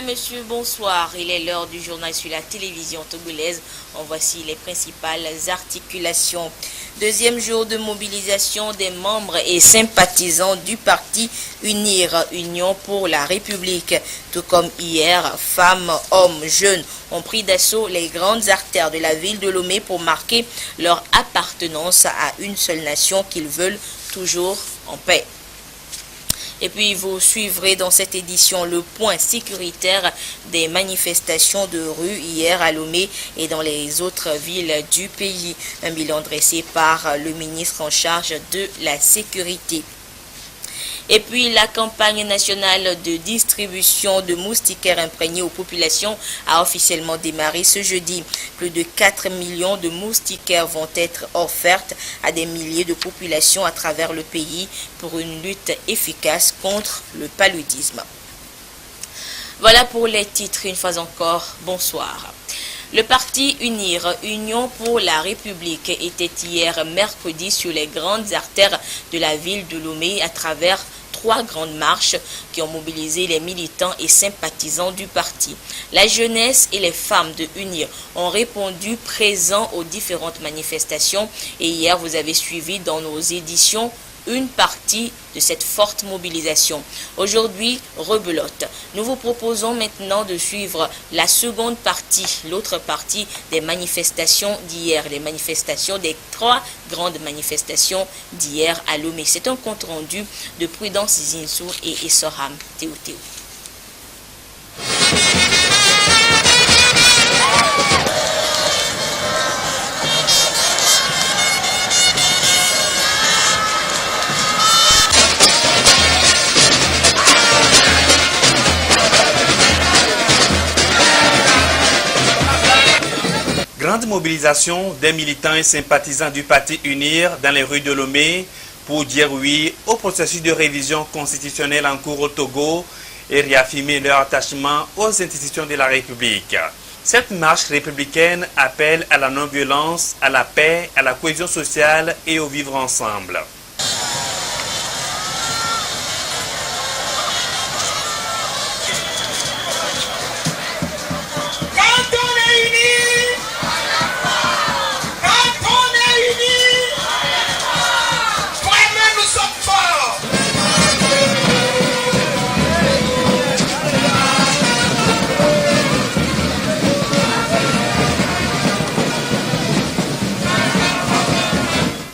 messieurs, bonsoir. Il est l'heure du journal sur la télévision togolaise. En voici les principales articulations. Deuxième jour de mobilisation des membres et sympathisants du parti Unir, Union pour la République. Tout comme hier, femmes, hommes, jeunes ont pris d'assaut les grandes artères de la ville de Lomé pour marquer leur appartenance à une seule nation qu'ils veulent toujours en paix. Et puis vous suivrez dans cette édition le point sécuritaire des manifestations de rue hier à Lomé et dans les autres villes du pays. Un bilan dressé par le ministre en charge de la sécurité. Et puis la campagne nationale de distribution de moustiquaires imprégnés aux populations a officiellement démarré ce jeudi. Plus de 4 millions de moustiquaires vont être offertes à des milliers de populations à travers le pays pour une lutte efficace contre le paludisme. Voilà pour les titres. Une fois encore, bonsoir. Le parti Unir, Union pour la République, était hier mercredi sur les grandes artères de la ville de Lomé à travers 3 grandes marches qui ont mobilisé les militants et sympathisants du parti. La jeunesse et les femmes de Unir ont répondu présents aux différentes manifestations et hier vous avez suivi dans nos éditions une partie de cette forte mobilisation. Aujourd'hui, rebelote. Nous vous proposons maintenant de suivre la seconde partie, l'autre partie des manifestations d'hier, les manifestations des 3 grandes manifestations d'hier à Lomé. C'est un compte rendu de Prudence Zinsou et Essoram Théo. Grande mobilisation des militants et sympathisants du parti Unir dans les rues de Lomé pour dire oui au processus de révision constitutionnelle en cours au Togo et réaffirmer leur attachement aux institutions de la République. Cette marche républicaine appelle à la non-violence, à la paix, à la cohésion sociale et au vivre ensemble.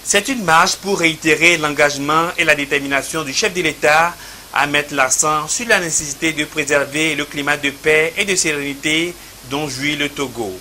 C'est une marche pour réitérer l'engagement et la détermination du chef de l'État à mettre l'accent sur la nécessité de préserver le climat de paix et de sérénité dont jouit le Togo.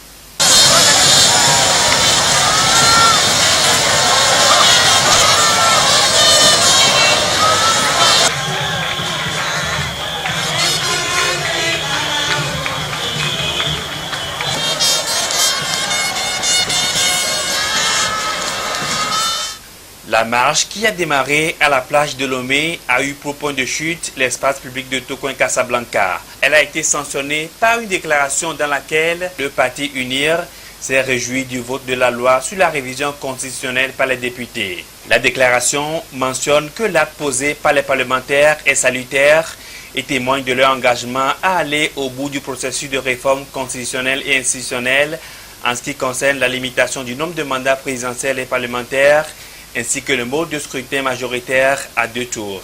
La marche qui a démarré à la plage de Lomé a eu pour point de chute l'espace public de Tokoin Casablanca. Elle a été sanctionnée par une déclaration dans laquelle le parti Unir s'est réjoui du vote de la loi sur la révision constitutionnelle par les députés. La déclaration mentionne que l'acte posé par les parlementaires est salutaire et témoigne de leur engagement à aller au bout du processus de réforme constitutionnelle et institutionnelle en ce qui concerne la limitation du nombre de mandats présidentiels et parlementaires ainsi que le mode de scrutin majoritaire à 2 tours.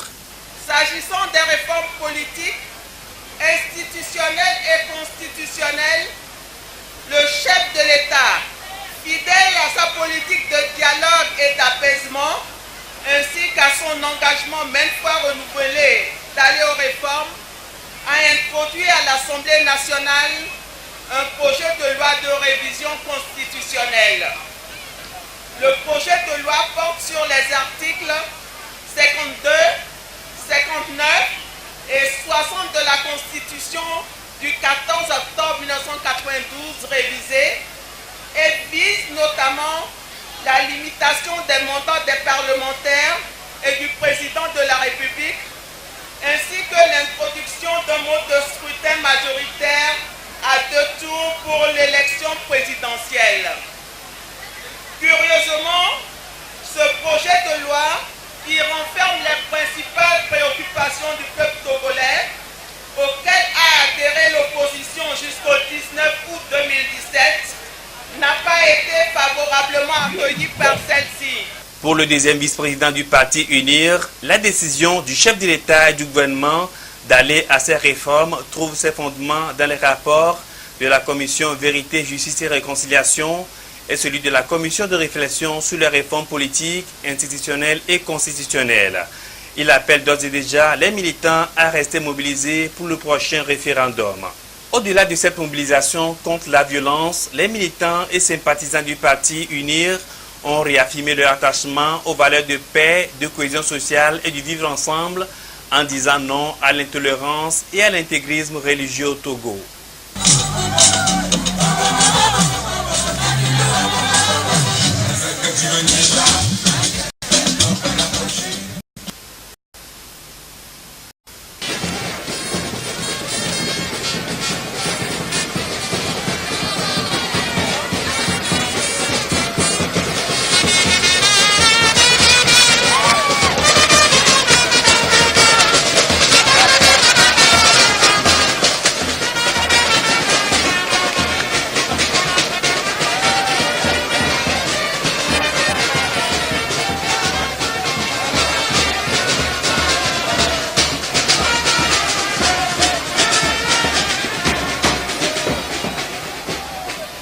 S'agissant des réformes politiques, institutionnelles et constitutionnelles, le chef de l'État, fidèle à sa politique de dialogue et d'apaisement, ainsi qu'à son engagement maintes fois renouvelé d'aller aux réformes, a introduit à l'Assemblée nationale un projet de loi de révision constitutionnelle. Le projet de loi porte sur les articles 52, 59 et 60 de la Constitution du 14 octobre 1992 révisée et vise notamment la limitation des mandats des parlementaires et du président de la République, ainsi que l'introduction d'un mode de scrutin majoritaire à 2 tours pour l'élection présidentielle. Curieusement, ce projet de loi qui renferme les principales préoccupations du peuple togolais auquel a adhéré l'opposition jusqu'au 19 août 2017 n'a pas été favorablement accueilli par celle-ci. Pour le deuxième vice-président du parti UNIR, la décision du chef de l'État et du gouvernement d'aller à ces réformes trouve ses fondements dans les rapports de la commission Vérité, Justice et Réconciliation et celui de la commission de réflexion sur les réformes politiques, institutionnelles et constitutionnelles. Il appelle d'ores et déjà les militants à rester mobilisés pour le prochain référendum. Au-delà de cette mobilisation contre la violence, les militants et sympathisants du parti UNIR ont réaffirmé leur attachement aux valeurs de paix, de cohésion sociale et du vivre ensemble en disant non à l'intolérance et à l'intégrisme religieux au Togo.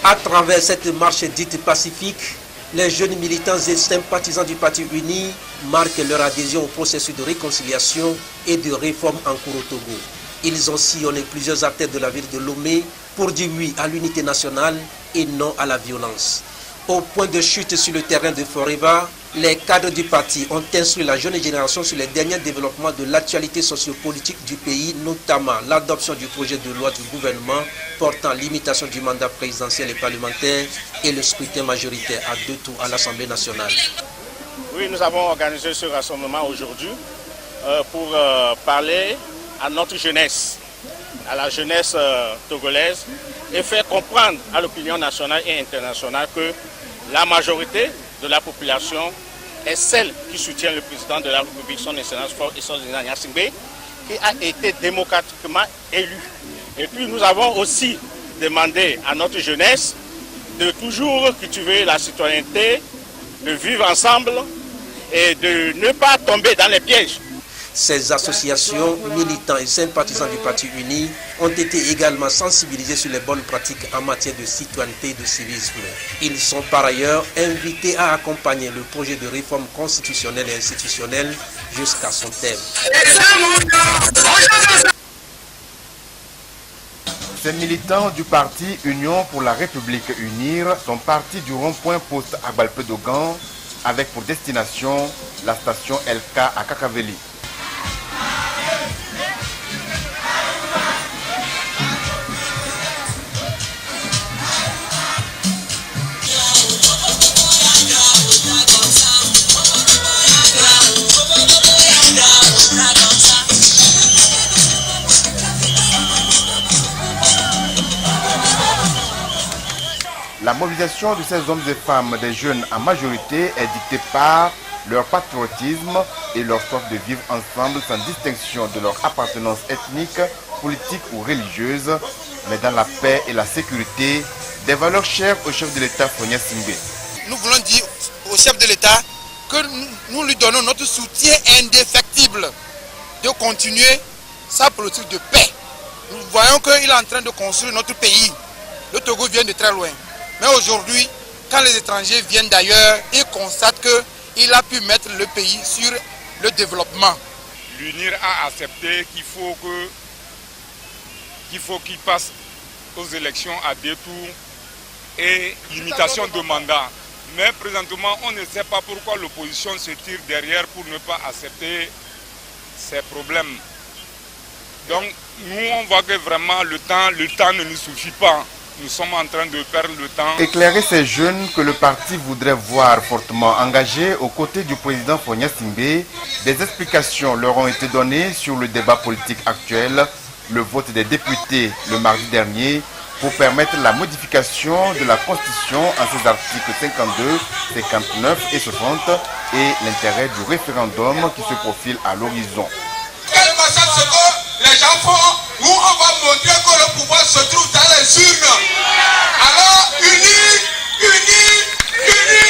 À travers cette marche dite pacifique, les jeunes militants et sympathisants du Parti uni marquent leur adhésion au processus de réconciliation et de réforme en cours au Togo. Ils ont sillonné plusieurs artères de la ville de Lomé pour dire oui à l'unité nationale et non à la violence. Au point de chute sur le terrain de Foreva, les cadres du parti ont instruit la jeune génération sur les derniers développements de l'actualité sociopolitique du pays, notamment l'adoption du projet de loi du gouvernement portant limitation du mandat présidentiel et parlementaire et le scrutin majoritaire à 2 tours à l'Assemblée nationale. Oui, nous avons organisé ce rassemblement aujourd'hui pour parler à notre jeunesse, à la jeunesse togolaise et faire comprendre à l'opinion nationale et internationale que la majorité de la population est celle qui soutient le président de la République, son Excellence Faure-Essence-Nina Gnassingbé, qui a été démocratiquement élu. Et puis nous avons aussi demandé à notre jeunesse de toujours cultiver la citoyenneté, de vivre ensemble et de ne pas tomber dans les pièges. Ces associations, militants et sympathisants du Parti uni ont été également sensibilisés sur les bonnes pratiques en matière de citoyenneté et de civisme. Ils sont par ailleurs invités à accompagner le projet de réforme constitutionnelle et institutionnelle jusqu'à son terme. Ces militants du parti Union pour la République UNIR sont partis du rond-point poste à Balpedogan avec pour destination la station LK à Kakaveli. La mobilisation de ces hommes et femmes, des jeunes en majorité, est dictée par leur patriotisme et leur soif de vivre ensemble sans distinction de leur appartenance ethnique, politique ou religieuse, mais dans la paix et la sécurité, des valeurs chères au chef de l'État Faure Gnassingbé. Nous voulons dire au chef de l'État que nous lui donnons notre soutien indéfectible de continuer sa politique de paix. Nous voyons qu'il est en train de construire notre pays. Le Togo vient de très loin. Mais aujourd'hui, quand les étrangers viennent d'ailleurs, ils constatent qu'il a pu mettre le pays sur le développement. L'UNIR a accepté qu'il faut qu'il passe aux élections à 2 tours et limitation de mandat. Mais présentement, on ne sait pas pourquoi l'opposition se tire derrière pour ne pas accepter ces problèmes. Donc, nous, on voit que vraiment le temps ne nous suffit pas. Nous sommes en train de perdre le temps. Éclairer ces jeunes que le parti voudrait voir fortement engagés aux côtés du président Faure Gnassingbé, des explications leur ont été données sur le débat politique actuel, le vote des députés le mardi dernier, pour permettre la modification de la Constitution en ses articles 52, 59 et 60 et l'intérêt du référendum qui se profile à l'horizon. Quelle façon les gens font où on va montrer que le pouvoir se trouve dans les urnes. Alors, unis, unis, unis.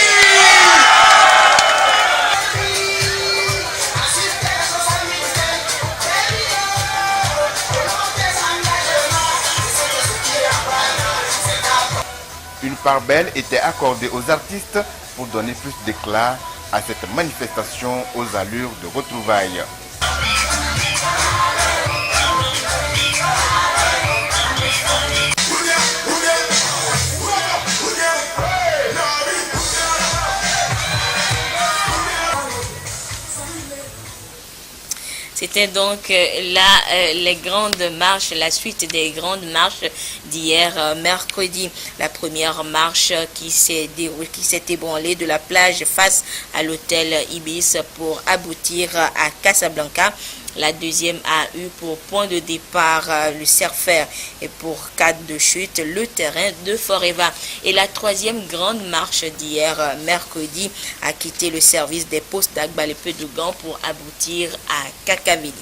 Une part belle était accordée aux artistes pour donner plus d'éclat à cette manifestation aux allures de retrouvailles. C'était donc les grandes marches, la suite des grandes marches d'hier mercredi. La première marche qui s'est ébranlée de la plage face à l'hôtel Ibis pour aboutir à Casablanca. La deuxième a eu pour point de départ le Cerfer et pour cadre de chute le terrain de Forever. Et la troisième grande marche d'hier mercredi a quitté le service des postes d'Agbalé-Pedougan pour aboutir à Kakavili.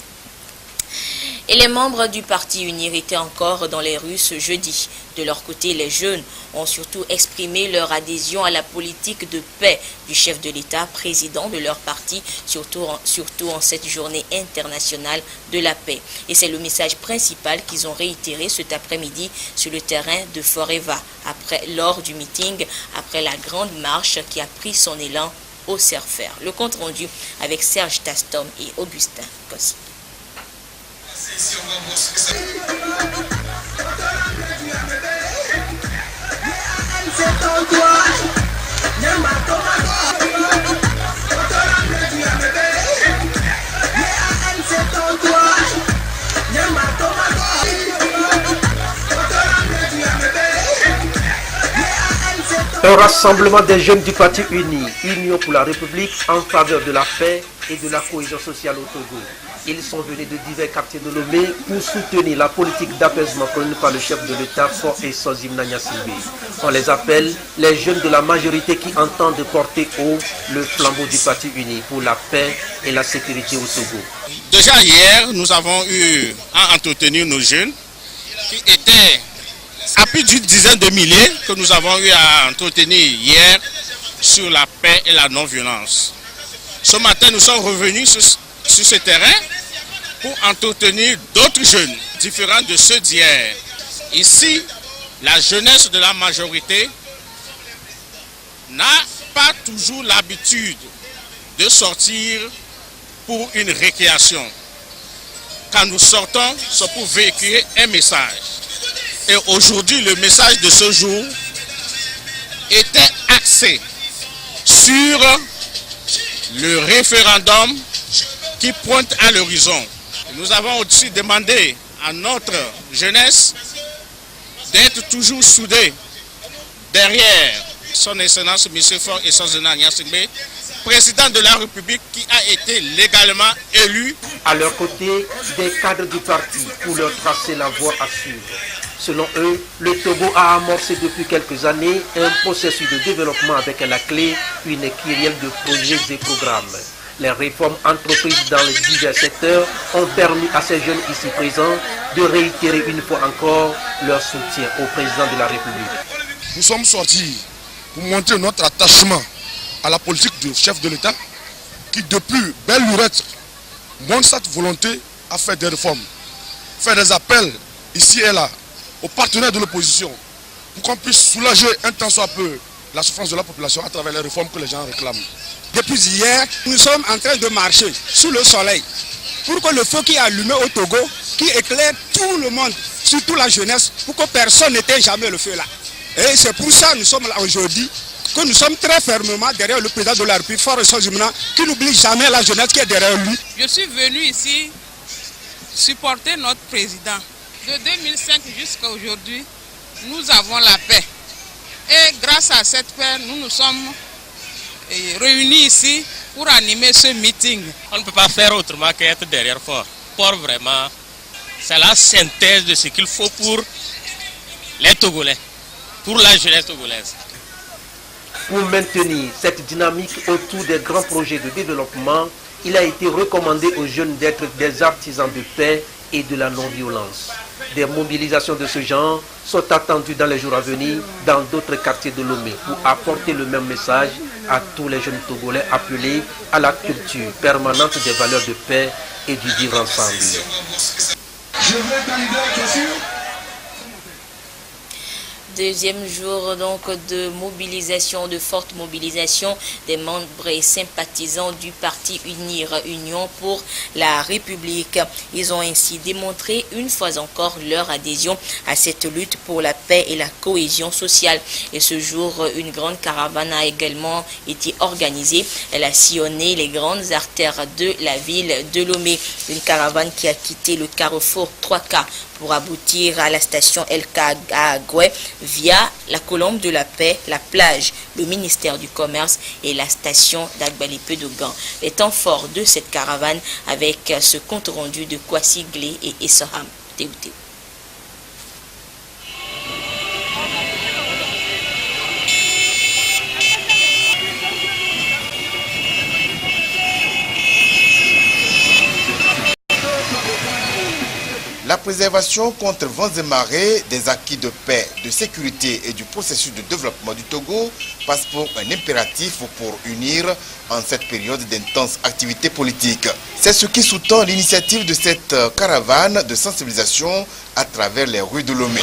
Et les membres du Parti UNIR étaient encore dans les rues ce jeudi. De leur côté, les jeunes ont surtout exprimé leur adhésion à la politique de paix du chef de l'État, président de leur parti, surtout en cette journée internationale de la paix. Et c'est le message principal qu'ils ont réitéré cet après-midi sur le terrain de Forever, lors du meeting, après la grande marche qui a pris son élan au Cerfer. Le compte rendu avec Serge Tastom et Augustin Kossi. Un rassemblement des jeunes du Parti uni, Union pour la République, en faveur de la paix et de la cohésion sociale au Togo. Ils sont venus de divers quartiers de Lomé pour soutenir la politique d'apaisement prônée par le chef de l'État, Fort et Sozim Nanyasingbe. On les appelle les jeunes de la majorité qui entendent porter haut le flambeau du Parti uni pour la paix et la sécurité au Togo. Déjà hier, nous avons eu à entretenir nos jeunes qui étaient à plus d'une dizaine de milliers que nous avons eu à entretenir hier sur la paix et la non-violence. Ce matin, nous sommes revenus sur ce terrain pour entretenir d'autres jeunes différents de ceux d'hier. Ici, la jeunesse de la majorité n'a pas toujours l'habitude de sortir pour une récréation. Quand nous sortons, c'est pour véhiculer un message. Et aujourd'hui, le message de ce jour était axé sur le référendum qui pointe à l'horizon. Nous avons aussi demandé à notre jeunesse d'être toujours soudée derrière son excellence M. Fort et Sozim Nanyasingbe, président de la République qui a été légalement élu. À leur côté, des cadres du parti pour leur tracer la voie à suivre. Selon eux, le Togo a amorcé depuis quelques années un processus de développement avec à la clé une kyrielle de projets et programmes. Les réformes entreprises dans les divers secteurs ont permis à ces jeunes ici présents de réitérer une fois encore leur soutien au président de la République. Nous sommes sortis pour montrer notre attachement à la politique du chef de l'État qui, depuis belle lurette, montre cette volonté à faire des réformes, faire des appels ici et là aux partenaires de l'opposition pour qu'on puisse soulager un tant soit peu la souffrance de la population à travers les réformes que les gens réclament. Depuis hier, nous sommes en train de marcher sous le soleil pour que le feu qui est allumé au Togo, qui éclaire tout le monde, surtout la jeunesse, pour que personne n'éteigne jamais le feu là. Et c'est pour ça que nous sommes là aujourd'hui, que nous sommes très fermement derrière le président de la République, Fort et Sozim, qui n'oublie jamais la jeunesse qui est derrière lui. Je suis venu ici supporter notre président. De 2005 jusqu'à aujourd'hui, nous avons la paix. Et grâce à cette paix, nous nous sommes réunis ici pour animer ce meeting. On ne peut pas faire autrement qu'être derrière Fort. Fort, vraiment, c'est la synthèse de ce qu'il faut pour les Togolais, pour la jeunesse togolaise. Pour maintenir cette dynamique autour des grands projets de développement, il a été recommandé aux jeunes d'être des artisans de paix et de la non-violence. Des mobilisations de ce genre sont attendues dans les jours à venir dans d'autres quartiers de Lomé pour apporter le même message à tous les jeunes Togolais appelés à la culture permanente des valeurs de paix et du vivre ensemble. Deuxième jour donc de mobilisation, de forte mobilisation des membres et sympathisants du parti UNIR, Union pour la République. Ils ont ainsi démontré une fois encore leur adhésion à cette lutte pour la paix et la cohésion sociale. Et ce jour, une grande caravane a également été organisée. Elle a sillonné les grandes artères de la ville de Lomé. Une caravane qui a quitté le carrefour 3K pour aboutir à la station LK à Agoué via la colombe de la paix, la plage, le ministère du commerce et la station d'Agbalipé de Gand. Les temps forts de cette caravane avec ce compte rendu de Kwasi Glé et Essoham Théouté. La préservation contre vents et marées des acquis de paix, de sécurité et du processus de développement du Togo passe pour un impératif pour unir en cette période d'intenses activités politiques. C'est ce qui sous-tend l'initiative de cette caravane de sensibilisation à travers les rues de Lomé.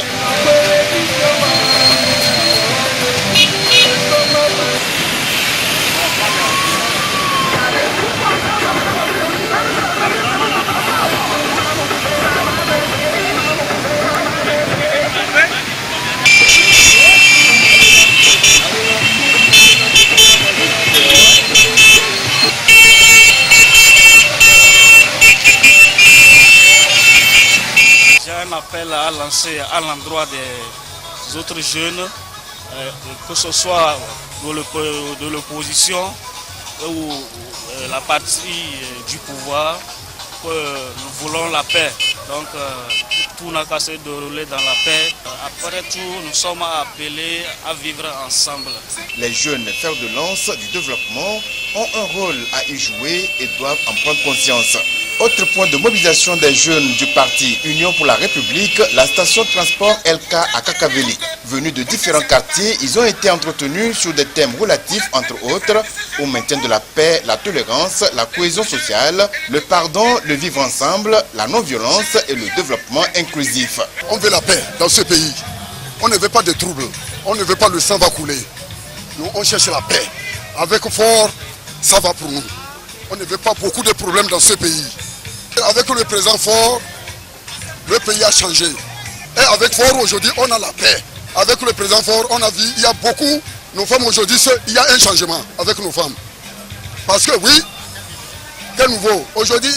Appel à lancer à l'endroit des autres jeunes, que ce soit de l'opposition ou la partie du pouvoir, que nous voulons la paix. Donc tout n'a qu'à se dérouler dans la paix. Après tout, nous sommes appelés à vivre ensemble. Les jeunes fers de lance du développement ont un rôle à y jouer et doivent en prendre conscience. Autre point de mobilisation des jeunes du parti Union pour la République, la station de transport LK à Kakaveli. Venus de différents quartiers, ils ont été entretenus sur des thèmes relatifs, entre autres, au maintien de la paix, la tolérance, la cohésion sociale, le pardon, le vivre ensemble, la non-violence et le développement inclusif. On veut la paix dans ce pays. On ne veut pas de troubles. On ne veut pas le sang va couler. Nous, on cherche la paix. Avec fort, ça va pour nous. On ne veut pas beaucoup de problèmes dans ce pays. Avec le président Fort, le pays a changé. Et avec Fort, aujourd'hui, on a la paix. Avec le président Fort, on a vu, il y a beaucoup, nos femmes aujourd'hui, il y a un changement avec nos femmes. Parce que oui, quel nouveau. Aujourd'hui,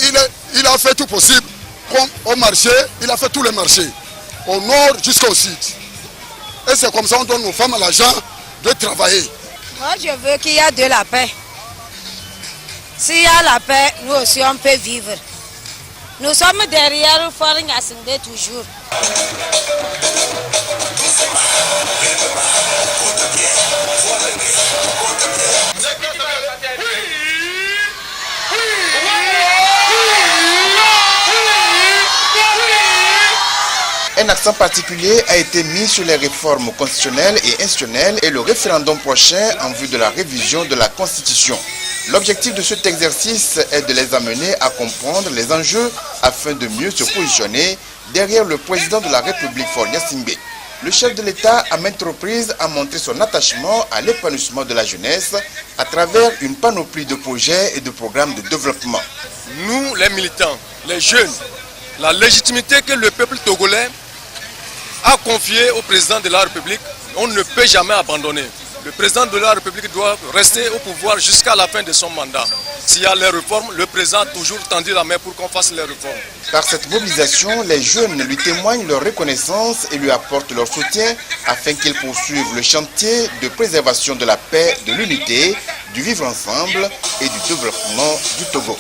il a fait tout possible. Comme au marché, il a fait tous les marchés. Au nord jusqu'au sud. Et c'est comme ça qu'on donne nos femmes à l'argent de travailler. Moi, je veux qu'il y ait de la paix. S'il y a la paix, nous aussi on peut vivre. Nous sommes derrière Fort Ngasingbe toujours. Un accent particulier a été mis sur les réformes constitutionnelles et institutionnelles et le référendum prochain en vue de la révision de la Constitution. L'objectif de cet exercice est de les amener à comprendre les enjeux afin de mieux se positionner derrière le président de la République, Faure Gnassingbé. Le chef de l'État à maintes reprises a montré son attachement à l'épanouissement de la jeunesse à travers une panoplie de projets et de programmes de développement. Nous, les militants, les jeunes, la légitimité que le peuple togolais a confiée au président de la République, on ne peut jamais abandonner. Le président de la République doit rester au pouvoir jusqu'à la fin de son mandat. S'il y a les réformes, le président a toujours tendu la main pour qu'on fasse les réformes. Par cette mobilisation, les jeunes lui témoignent leur reconnaissance et lui apportent leur soutien afin qu'ils poursuivent le chantier de préservation de la paix, de l'unité, du vivre ensemble et du développement du Togo.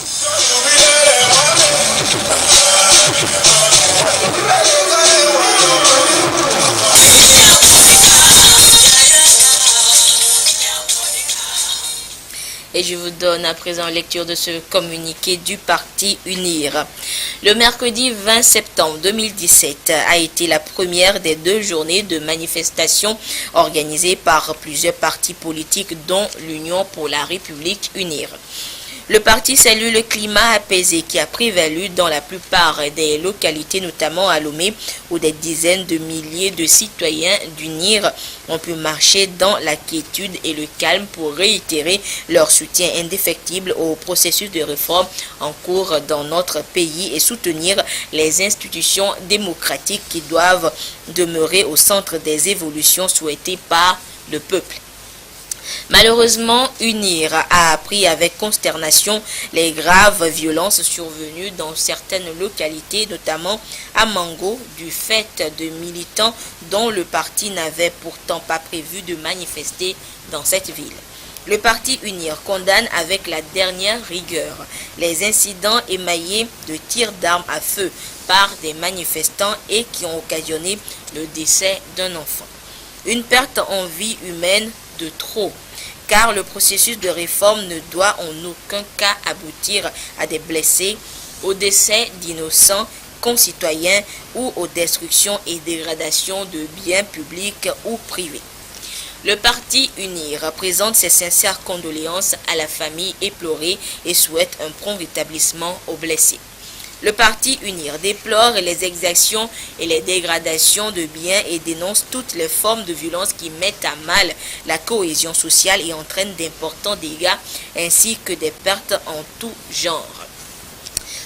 Et je vous donne à présent lecture de ce communiqué du parti UNIR. Le mercredi 20 septembre 2017 a été la première des 2 journées de manifestation organisées par plusieurs partis politiques dont l'Union pour la République UNIR. Le parti salue le climat apaisé qui a prévalu dans la plupart des localités, notamment à Lomé, où des dizaines de milliers de citoyens d'UNIR ont pu marcher dans la quiétude et le calme pour réitérer leur soutien indéfectible au processus de réforme en cours dans notre pays et soutenir les institutions démocratiques qui doivent demeurer au centre des évolutions souhaitées par le peuple. Malheureusement, UNIR a appris avec consternation les graves violences survenues dans certaines localités, notamment à Mango, du fait de militants dont le parti n'avait pourtant pas prévu de manifester dans cette ville. Le parti UNIR condamne avec la dernière rigueur les incidents émaillés de tirs d'armes à feu par des manifestants et qui ont occasionné le décès d'un enfant. Une perte en vie humaine de trop, car le processus de réforme ne doit en aucun cas aboutir à des blessés, au décès d'innocents concitoyens ou aux destructions et dégradations de biens publics ou privés. Le parti UNIR présente ses sincères condoléances à la famille éplorée et souhaite un prompt rétablissement aux blessés. Le parti UNIR déplore les exactions et les dégradations de biens et dénonce toutes les formes de violence qui mettent à mal la cohésion sociale et entraînent d'importants dégâts ainsi que des pertes en tout genre.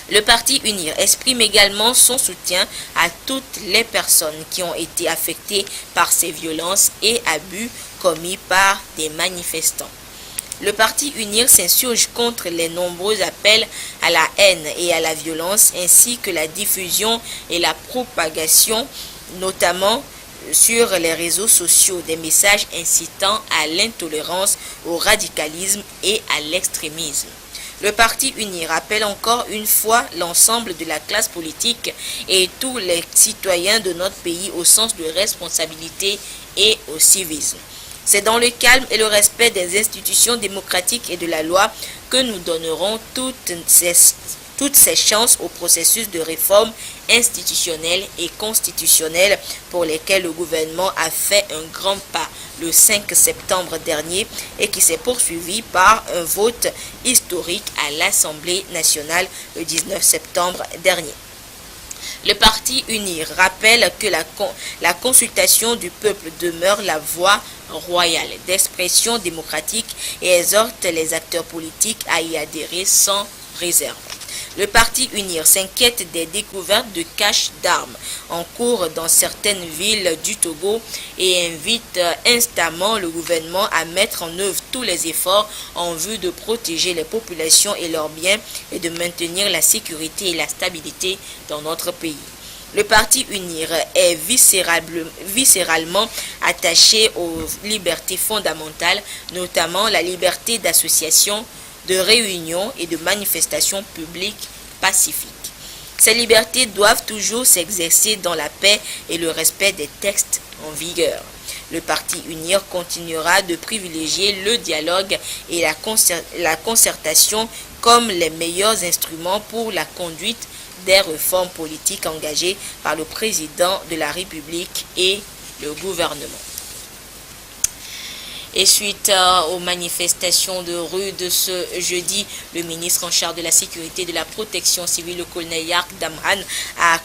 Le parti UNIR exprime également son soutien à toutes les personnes qui ont été affectées par ces violences et abus commis par des manifestants. Le parti UNIR s'insurge contre les nombreux appels à la haine et à la violence ainsi que la diffusion et la propagation, notamment sur les réseaux sociaux, des messages incitant à l'intolérance, au radicalisme et à l'extrémisme. Le parti UNIR appelle encore une fois l'ensemble de la classe politique et tous les citoyens de notre pays au sens de responsabilité et au civisme. C'est dans le calme et le respect des institutions démocratiques et de la loi que nous donnerons toutes ces chances au processus de réforme institutionnelle et constitutionnelle pour lesquelles le gouvernement a fait un grand pas le 5 septembre dernier et qui s'est poursuivi par un vote historique à l'Assemblée nationale le 19 septembre dernier. Le parti UNIR rappelle que la consultation du peuple demeure la voie royale d'expression démocratique et exhorte les acteurs politiques à y adhérer sans réserve. Le parti UNIR s'inquiète des découvertes de caches d'armes en cours dans certaines villes du Togo et invite instamment le gouvernement à mettre en œuvre tous les efforts en vue de protéger les populations et leurs biens et de maintenir la sécurité et la stabilité dans notre pays. Le parti UNIR est viscéralement attaché aux libertés fondamentales, notamment la liberté d'association, de réunion et de manifestation publique pacifique. Ces libertés doivent toujours s'exercer dans la paix et le respect des textes en vigueur. Le parti UNIR continuera de privilégier le dialogue et la concertation comme les meilleurs instruments pour la conduite des réformes politiques engagées par le président de la République et le gouvernement. Et suite aux manifestations de rue de ce jeudi, le ministre en charge de la sécurité et de la protection civile, le colonel Yark Damhan, a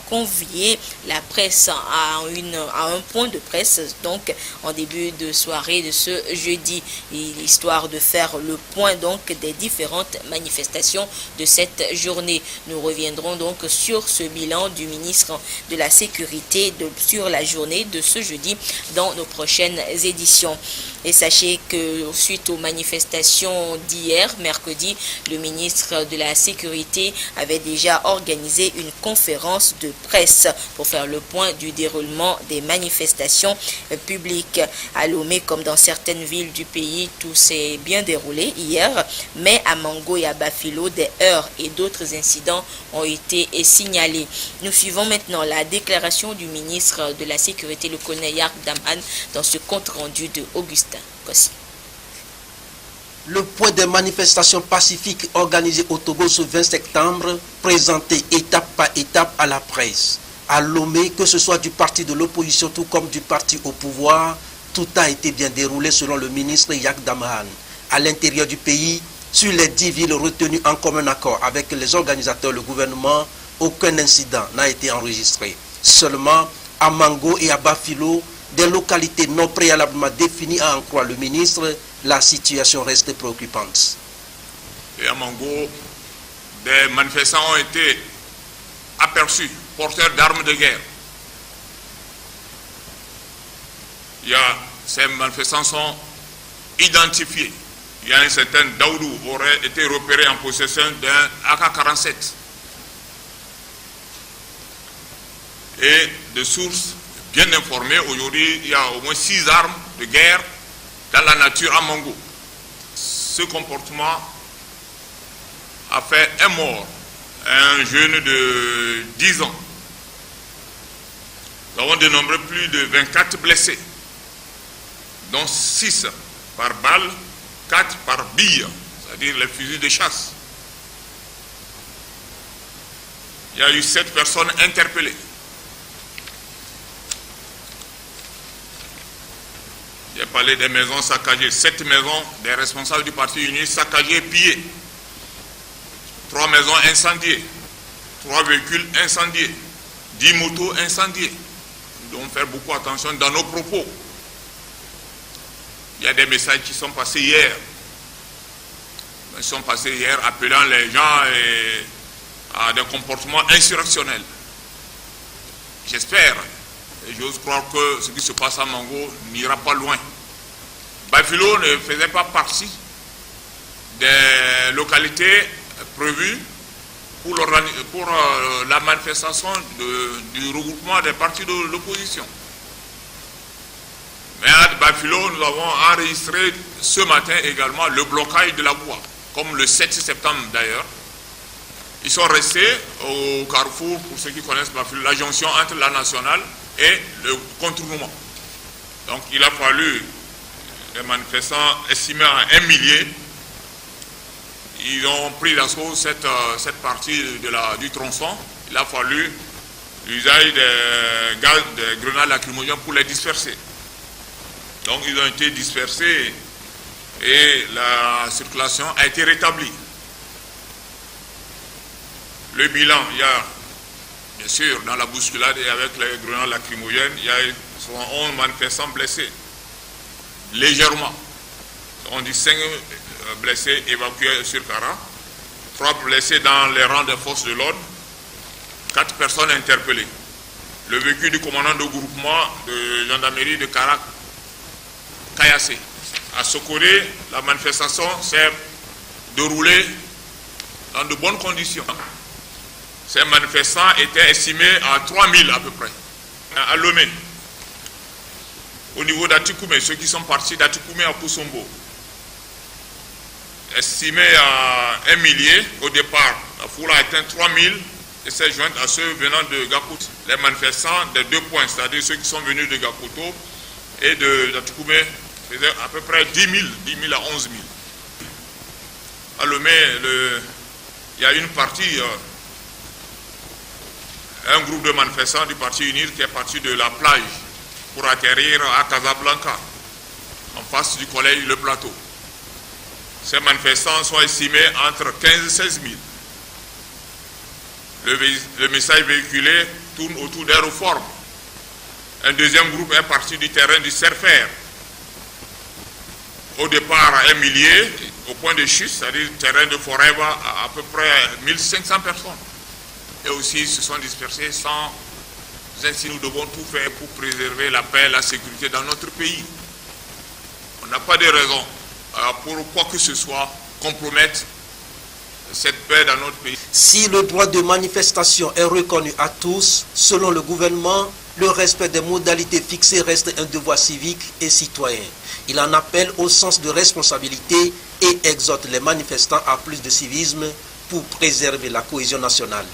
convié la presse à un point de presse, donc en début de soirée de ce jeudi, histoire de faire le point donc des différentes manifestations de cette journée. Nous reviendrons donc sur ce bilan du ministre de la sécurité sur la journée de ce jeudi dans nos prochaines éditions. Et sachez que suite aux manifestations d'hier, mercredi, le ministre de la Sécurité avait déjà organisé une conférence de presse pour faire le point du déroulement des manifestations publiques. À Lomé, comme dans certaines villes du pays, tout s'est bien déroulé hier, mais à Mango et à Bafilo, des heurts et d'autres incidents ont été signalés. Nous suivons maintenant la déclaration du ministre de la Sécurité, le colonel Yark Damhan, dans ce compte rendu de Augustin Kossi. Le point des manifestations pacifiques organisées au Togo ce 20 septembre, présenté étape par étape à la presse. À Lomé, que ce soit du parti de l'opposition tout comme du parti au pouvoir, tout a été bien déroulé selon le ministre Yak Damahan. À l'intérieur du pays, sur les 10 villes retenues en commun accord avec les organisateurs, le gouvernement, aucun incident n'a été enregistré. Seulement, à Mango et à Bafilo, des localités non préalablement définies à en croire le ministre, la situation reste préoccupante. Et à Mango, des manifestants ont été aperçus, porteurs d'armes de guerre. Ces manifestants sont identifiés. Il y a un certain Daoudou qui aurait été repéré en possession d'un AK-47. Et de sources bien informées, aujourd'hui, il y a au moins 6 armes de guerre dans la nature à Mango. Ce comportement a fait un mort, un jeune de 10 ans. Nous avons dénombré plus de 24 blessés, dont 6 par balle, 4 par bille, c'est-à-dire les fusils de chasse. Il y a eu 7 personnes interpellées. J'ai parlé des maisons saccagées, 7 maisons des responsables du Parti uni saccagées et pillées. 3 maisons incendiées, 3 véhicules incendiés, 10 motos incendiées. Nous devons faire beaucoup attention dans nos propos. Il y a des messages qui sont passés hier. Ils sont passés hier appelant les gens à des comportements insurrectionnels. J'espère et j'ose croire que ce qui se passe à Mango n'ira pas loin. Bafilo ne faisait pas partie des localités prévues pour la manifestation du regroupement des partis de l'opposition. Mais à Bafilo, nous avons enregistré ce matin également le blocage de la voie, comme le 7 septembre d'ailleurs. Ils sont restés au carrefour, pour ceux qui connaissent Bafilo, la jonction entre la nationale et le contournement. Donc il a fallu, les manifestants estimés à 1 millier, ils ont pris d'assaut cette partie du tronçon. Il a fallu l'usage des gaz, des grenades lacrymogènes pour les disperser. Donc ils ont été dispersés et la circulation a été rétablie. Le bilan, il y a bien sûr dans la bousculade et avec les grenades lacrymogènes, il y a 11 manifestants blessés, légèrement. On dit 5 blessés évacués sur Kara, 3 blessés dans les rangs des forces de l'ordre, 4 personnes interpellées. Le véhicule du commandant de groupement de gendarmerie de Kara, Kayassé. À Sokoré, la manifestation s'est déroulée dans de bonnes conditions. Ces manifestants étaient estimés à 3000 à peu près. À Lomé, au niveau d'Atikoumé, ceux qui sont partis d'Atikoumé à Poussombo, estimés à 1 millier au départ. La foule a atteint 3000 et s'est jointe à ceux venant de Gakout. Les manifestants des 2 points, c'est-à-dire ceux qui sont venus de Gakoto et d'Atikoumé, faisaient à peu près 10 000 à 11 000. À Lomé, il y a une partie, un groupe de manifestants du Parti uni qui est parti de la plage pour atterrir à Casablanca, en face du collège Le Plateau. Ces manifestants sont estimés entre 15 et 16 000. Le message véhiculé tourne autour des réformes. Un deuxième groupe est parti du terrain du Serfer. Au départ à 1 millier, au point de chute, c'est-à-dire le terrain de Foreva, à peu près 1500 personnes. Et aussi, ils se sont dispersés sans... Ainsi, nous devons tout faire pour préserver la paix et la sécurité dans notre pays. On n'a pas de raison pour quoi que ce soit compromettre cette paix dans notre pays. Si le droit de manifestation est reconnu à tous, selon le gouvernement, le respect des modalités fixées reste un devoir civique et citoyen. Il en appelle au sens de responsabilité et exhorte les manifestants à plus de civisme pour préserver la cohésion nationale.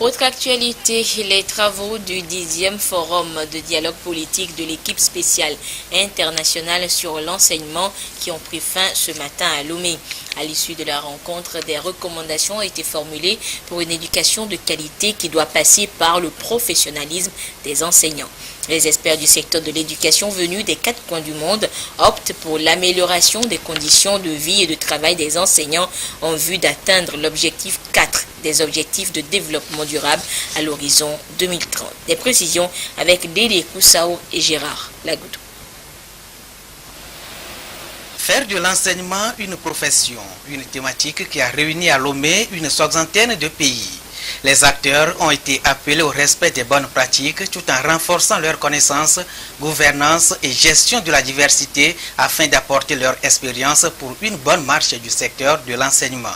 Autre actualité, les travaux du 10e forum de dialogue politique de l'équipe spéciale internationale sur l'enseignement qui ont pris fin ce matin à Lomé. À l'issue de la rencontre, des recommandations ont été formulées pour une éducation de qualité qui doit passer par le professionnalisme des enseignants. Les experts du secteur de l'éducation venus des 4 coins du monde optent pour l'amélioration des conditions de vie et de travail des enseignants en vue d'atteindre l'objectif 4 des objectifs de développement durable à l'horizon 2030. Des précisions avec Dédé Koussao et Gérard Lagoudou. Faire de l'enseignement une profession, une thématique qui a réuni à Lomé une soixantaine de pays. Les acteurs ont été appelés au respect des bonnes pratiques tout en renforçant leurs connaissances, gouvernance et gestion de la diversité afin d'apporter leur expérience pour une bonne marche du secteur de l'enseignement.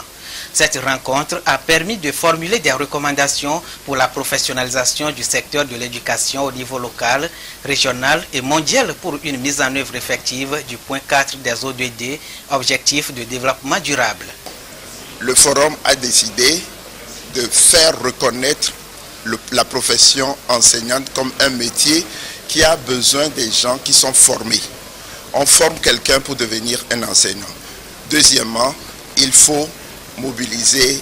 Cette rencontre a permis de formuler des recommandations pour la professionnalisation du secteur de l'éducation au niveau local, régional et mondial pour une mise en œuvre effective du point 4 des ODD, Objectifs de développement durable. Le forum a décidé de faire reconnaître la profession enseignante comme un métier qui a besoin des gens qui sont formés. On forme quelqu'un pour devenir un enseignant. Deuxièmement, il faut mobiliser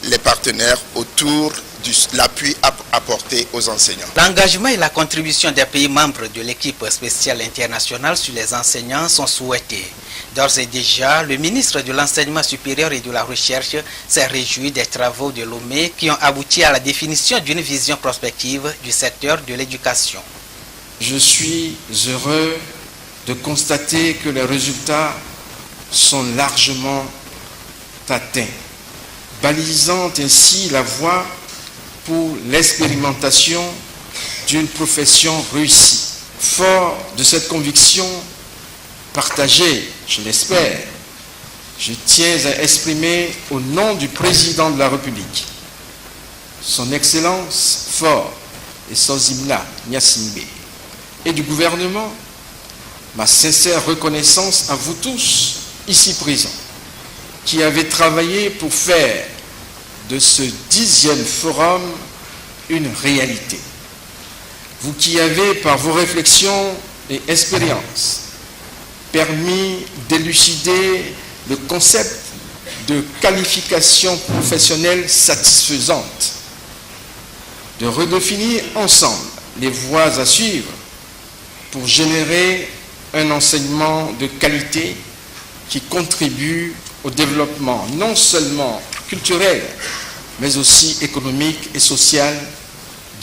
les partenaires autour de l'appui apporté aux enseignants. L'engagement et la contribution des pays membres de l'équipe spéciale internationale sur les enseignants sont souhaités. D'ores et déjà, le ministre de l'Enseignement supérieur et de la Recherche s'est réjoui des travaux de Lomé qui ont abouti à la définition d'une vision prospective du secteur de l'éducation. Je suis heureux de constater que les résultats sont largement atteints, balisant ainsi la voie pour l'expérimentation d'une profession réussie. Fort de cette conviction partagée, je l'espère, je tiens à exprimer au nom du président de la République, son Excellence Faure Esozimla Gnassingbé, et du gouvernement, ma sincère reconnaissance à vous tous ici présents, qui avez travaillé pour faire de ce 10e forum une réalité. Vous qui avez, par vos réflexions et expériences, permis d'élucider le concept de qualification professionnelle satisfaisante, de redéfinir ensemble les voies à suivre pour générer un enseignement de qualité qui contribue au développement non seulement culturel, mais aussi économique et social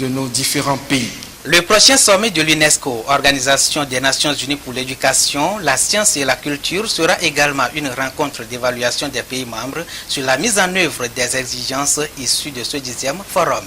de nos différents pays. Le prochain sommet de l'UNESCO, Organisation des Nations Unies pour l'éducation, la science et la culture, sera également une rencontre d'évaluation des pays membres sur la mise en œuvre des exigences issues de ce 10e forum.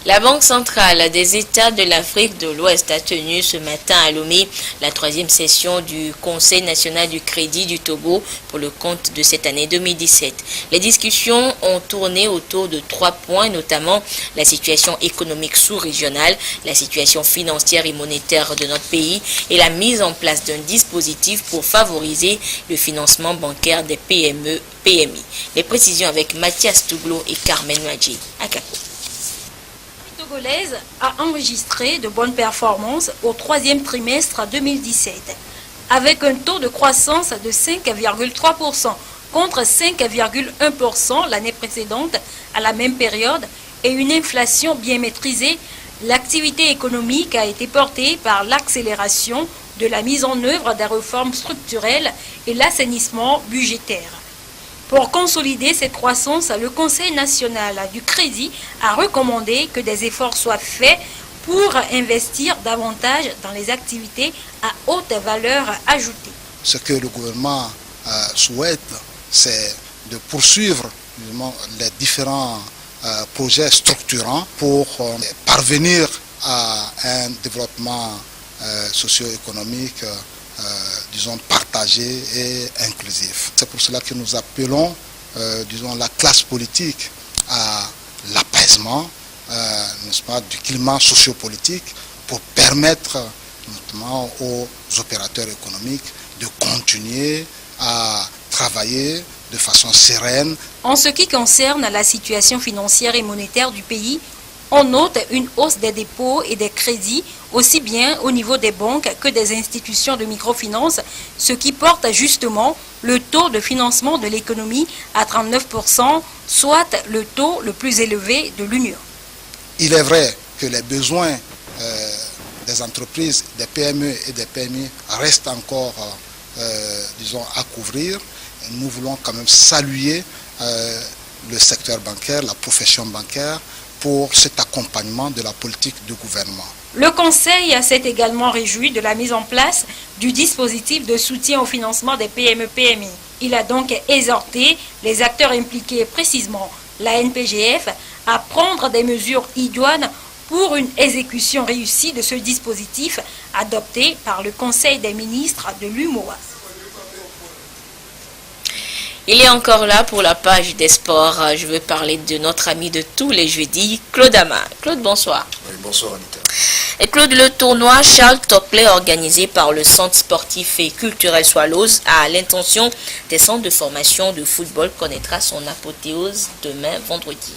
La Banque centrale des États de l'Afrique de l'Ouest a tenu ce matin à Lomé la 3e session du Conseil national du crédit du Togo pour le compte de cette année 2017. Les discussions ont tourné autour de 3 points, notamment la situation économique sous-régionale, la situation financière et monétaire de notre pays et la mise en place d'un dispositif pour favoriser le financement bancaire des PME-PMI. Les précisions avec Mathias Touglo et Carmen Madji à Capo. Togolaise a enregistré de bonnes performances au 3e trimestre 2017, avec un taux de croissance de 5,3% contre 5,1% l'année précédente à la même période et une inflation bien maîtrisée. L'activité économique a été portée par l'accélération de la mise en œuvre des réformes structurelles et l'assainissement budgétaire. Pour consolider cette croissance, le Conseil national du crédit a recommandé que des efforts soient faits pour investir davantage dans les activités à haute valeur ajoutée. Ce que le gouvernement souhaite, c'est de poursuivre les différents projets structurants pour parvenir à un développement socio-économique disons, partagé et inclusif. C'est pour cela que nous appelons, disons, la classe politique à l'apaisement, n'est-ce pas, du climat sociopolitique pour permettre notamment aux opérateurs économiques de continuer à travailler de façon sereine. En ce qui concerne la situation financière et monétaire du pays, on note une hausse des dépôts et des crédits, aussi bien au niveau des banques que des institutions de microfinance, ce qui porte justement le taux de financement de l'économie à 39%, soit le taux le plus élevé de l'Union. Il est vrai que les besoins des entreprises, des PME et des PMI restent encore, disons, à couvrir. Nous voulons quand même saluer le secteur bancaire, la profession bancaire, pour cet accompagnement de la politique du gouvernement. Le Conseil s'est également réjoui de la mise en place du dispositif de soutien au financement des PME-PMI. Il a donc exhorté les acteurs impliqués, précisément la NPGF, à prendre des mesures idoines pour une exécution réussie de ce dispositif adopté par le Conseil des ministres de l'UMOA. Il est encore là pour la page des sports. Je veux parler de notre ami de tous les jeudis, Claude Ama. Claude, bonsoir. Oui, bonsoir Anita. Et Claude, le tournoi Charles Tocqueville organisé par le Centre sportif et culturel Swallows à l'intention des centres de formation de football connaîtra son apothéose demain vendredi.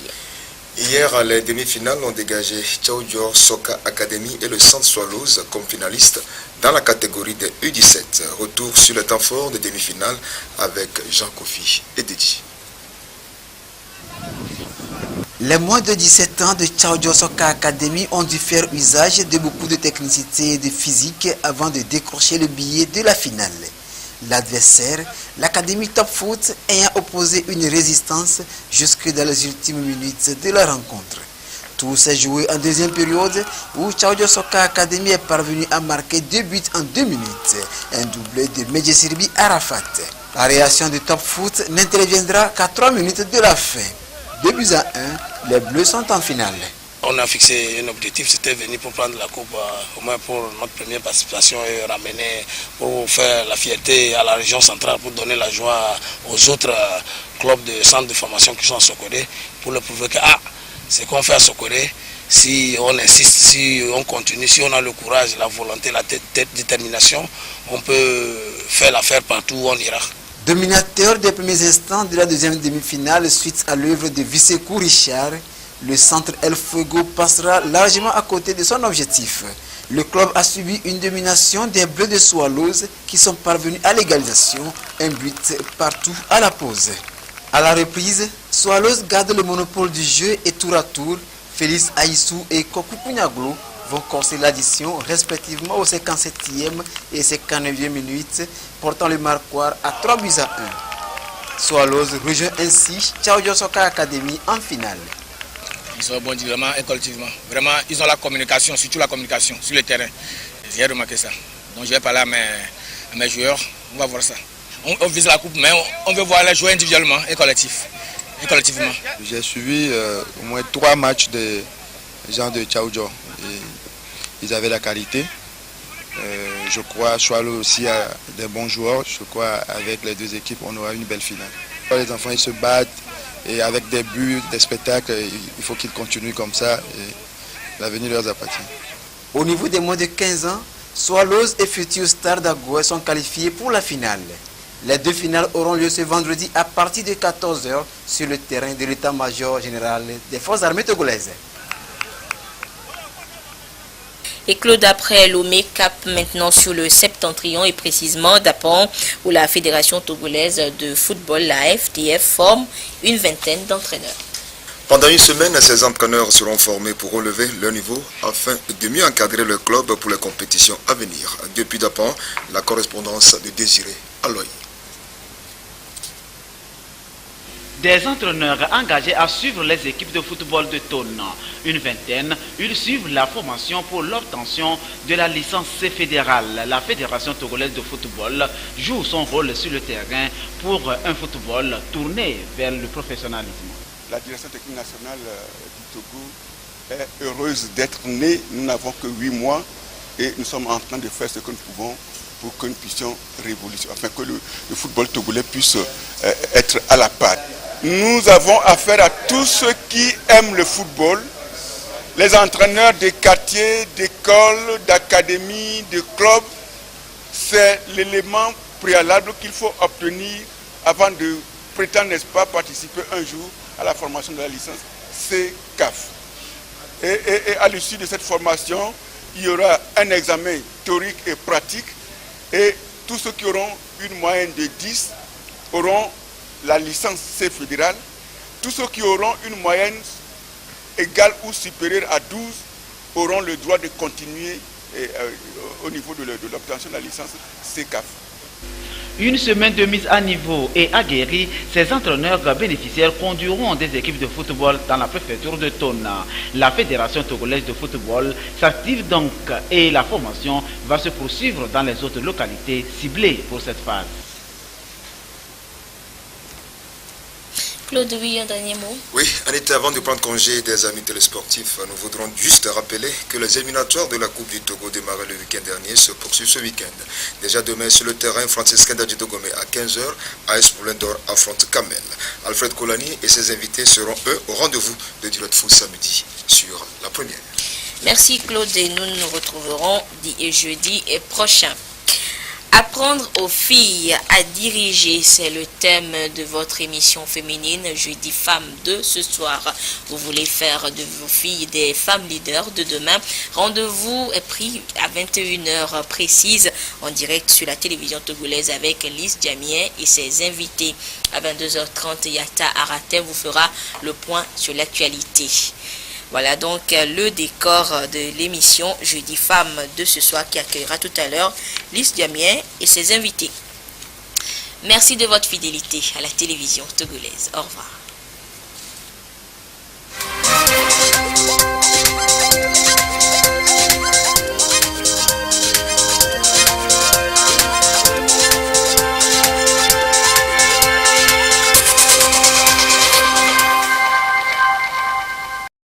Hier, les demi-finales ont dégagé Tchaoudjor Soka Academy et le Centre Swallows comme finalistes dans la catégorie des U17. Retour sur le temps fort des demi-finales avec Jean Kofi et Dedi. Les moins de 17 ans de Tchaoudjor Soka Academy ont dû faire usage de beaucoup de technicité et de physique avant de décrocher le billet de la finale. L'adversaire, l'Académie Top Foot, ayant opposé une résistance jusque dans les ultimes minutes de la rencontre. Tout s'est joué en deuxième période où Tchaoudjor Soka Academy est parvenu à marquer 2 buts en 2 minutes, un doublé de Medjesirbi Arafat. La réaction du Top Foot n'interviendra qu'à 3 minutes de la fin. 2 buts à 1, les Bleus sont en finale. On a fixé un objectif, c'était venir pour prendre la coupe, au moins pour notre première participation et ramener, pour faire la fierté à la région centrale, pour donner la joie aux autres clubs de centres de formation qui sont à Sokoré, pour leur prouver que ce qu'on fait à Sokoré, si on insiste, si on continue, si on a le courage, la volonté, la détermination, on peut faire l'affaire partout où on ira. Dominateur des premiers instants de la deuxième demi-finale suite à l'œuvre de Vissekou Richard, le centre El Fuego passera largement à côté de son objectif. Le club a subi une domination des Bleus de Swallows qui sont parvenus à l'égalisation, un but partout à la pause. À la reprise, Swallows garde le monopole du jeu et tour à tour, Félix Aïssou et Kokou Punyaglo vont corser l'addition respectivement aux 57e et 59e minutes, portant le marquoir à 3 buts à 1. Swallows rejoint ainsi Tchaoudjor Soka Academy en finale. Ils sont bons vraiment et collectivement. Vraiment, ils ont la communication, surtout la communication sur le terrain. J'ai remarqué ça. Donc je vais parler à mes joueurs, on va voir ça. On vise la coupe, mais on veut voir les joueurs individuellement et collectivement. J'ai suivi au moins 3 matchs des gens de Tchaoudjor. Ils avaient la qualité. Je crois Swallows aussi a des bons joueurs. Je crois avec les deux équipes, on aura une belle finale. Les enfants, ils se battent. Et avec des buts, des spectacles, il faut qu'ils continuent comme ça et l'avenir leur appartient. Au niveau des moins de 15 ans, Swallows et Futur Stars d'Agoua sont qualifiés pour la finale. Les 2 finales auront lieu ce vendredi à partir de 14 h sur le terrain de l'état-major général des forces armées togolaises. Et Claude, après Lomé, cap maintenant sur le septentrion et précisément d'Apon, où la Fédération togolaise de football, la FTF, forme une vingtaine d'entraîneurs. Pendant une semaine, ces entraîneurs seront formés pour relever leur niveau afin de mieux encadrer le club pour les compétitions à venir. Depuis Dapon, la correspondance de Désiré Aloy. Des entraîneurs engagés à suivre les équipes de football de Tône. Une vingtaine, ils suivent la formation pour l'obtention de la licence fédérale. La Fédération togolaise de football joue son rôle sur le terrain pour un football tourné vers le professionnalisme. La direction technique nationale du Togo est heureuse d'être née. Nous n'avons que 8 mois et nous sommes en train de faire ce que nous pouvons pour que nous puissions révolutionner, afin que le football togolais puisse être à la pâte. Nous avons affaire à tous ceux qui aiment le football, les entraîneurs des quartiers, d'écoles, d'académies, de clubs. C'est l'élément préalable qu'il faut obtenir avant de prétendre, n'est-ce pas, participer un jour à la formation de la licence CCAF. Et à l'issue de cette formation, il y aura un examen théorique et pratique, et tous ceux qui auront une moyenne de 10 auront la licence C fédérale. Tous ceux qui auront une moyenne égale ou supérieure à 12 auront le droit de continuer au niveau de l'obtention de la licence CCAF. Une semaine de mise à niveau et aguerris, ces entraîneurs bénéficiaires conduiront des équipes de football dans la préfecture de Tona. La Fédération togolaise de football s'active donc et la formation va se poursuivre dans les autres localités ciblées pour cette phase. Claude, oui, un dernier mot. Oui, Anita, avant de prendre congé des amis télésportifs, nous voudrons juste rappeler que les éliminatoires de la Coupe du Togo démarraient le week-end dernier se poursuivent ce week-end. Déjà demain sur le terrain, Franciscain d'Adjidogome à 15h, AS Moulin d'Or affronte Kamel. Alfred Kolani et ses invités seront eux au rendez-vous de Direct Foot samedi sur la première. Merci Claude et nous nous retrouverons jeudi prochain. Apprendre aux filles à diriger, c'est le thème de votre émission féminine Jeudi Femmes 2 ce soir. Vous voulez faire de vos filles des femmes leaders de demain. Rendez-vous est pris à 21h précise en direct sur la télévision togolaise avec Lise Diamien et ses invités. À 22h30, Yata Aratem vous fera le point sur l'actualité. Voilà donc le décor de l'émission Jeudi Femmes de ce soir qui accueillera tout à l'heure Lise Diamien et ses invités. Merci de votre fidélité à la télévision togolaise. Au revoir.